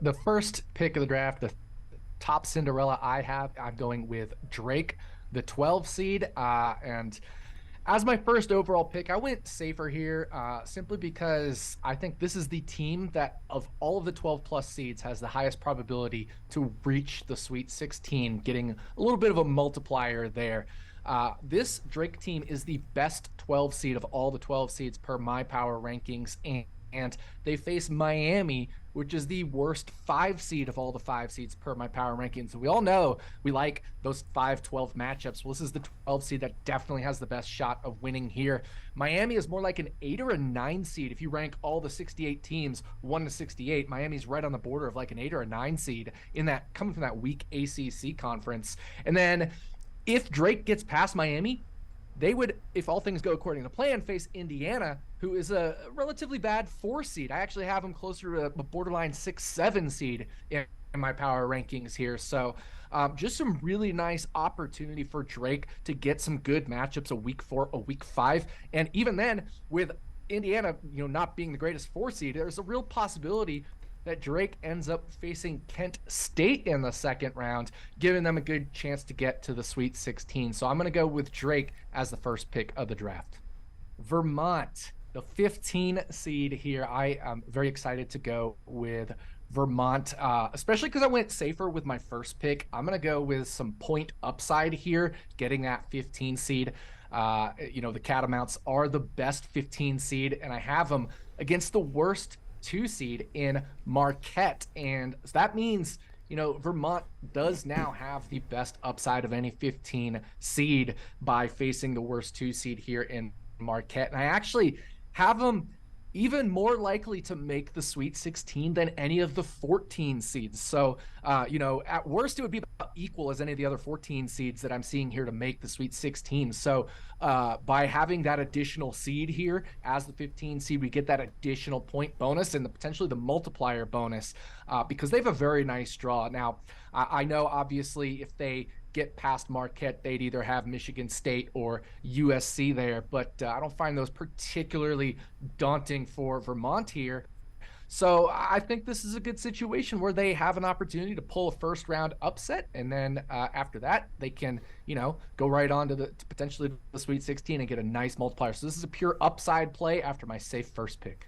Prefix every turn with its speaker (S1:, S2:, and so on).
S1: the first pick of the draft, the top Cinderella I'm going with Drake, the 12 seed. And as my first overall pick, I went safer here simply because I think this is the team that, of all of the 12 plus seeds, has the highest probability to reach the Sweet 16, getting a little bit of a multiplier there. This Drake team is the best 12 seed of all the 12 seeds per my power rankings, and they face Miami, which is the worst 5 seed of all the 5 seeds per my power rankings. We all know we like those 5-12 matchups. Well, this is the 12 seed that definitely has the best shot of winning here. Miami is more like an 8 or a 9 seed. If you rank all the 68 teams 1 to 68, Miami's right on the border of like an 8 or a 9 seed in that, coming from that weak ACC conference. And then if Drake gets past Miami, they would, if all things go according to plan, face Indiana, who is a relatively bad 4 seed. I actually have them closer to a borderline 6-7 seed in my power rankings here. So just some really nice opportunity for Drake to get some good matchups a week 4, a week 5. And even then, with Indiana, not being the greatest 4 seed, there's a real possibility that Drake ends up facing Kent State in the second round, giving them a good chance to get to the Sweet 16. So I'm going to go with Drake as the first pick of the draft. Vermont, the 15 seed here. I am very excited to go with Vermont, especially because I went safer with my first pick. I'm going to go with some point upside here, getting that 15 seed. The Catamounts are the best 15 seed, and I have them against the worst 2 seed in Marquette. And that means, Vermont does now have the best upside of any 15 seed by facing the worst 2 seed here in Marquette. And I actually have them even more likely to make the Sweet 16 than any of the 14 seeds. So, at worst, it would be about equal as any of the other 14 seeds that I'm seeing here to make the Sweet 16. So, by having that additional seed here as the 15 seed, we get that additional point bonus and potentially the multiplier bonus because they have a very nice draw. Now, I know, obviously, if they get past Marquette, they'd either have Michigan State or USC there, but I don't find those particularly daunting for Vermont here. So I think this is a good situation where they have an opportunity to pull a first round upset, and then after that they can go right on to potentially the Sweet 16 and get a nice multiplier. So this is a pure upside play after my safe first pick.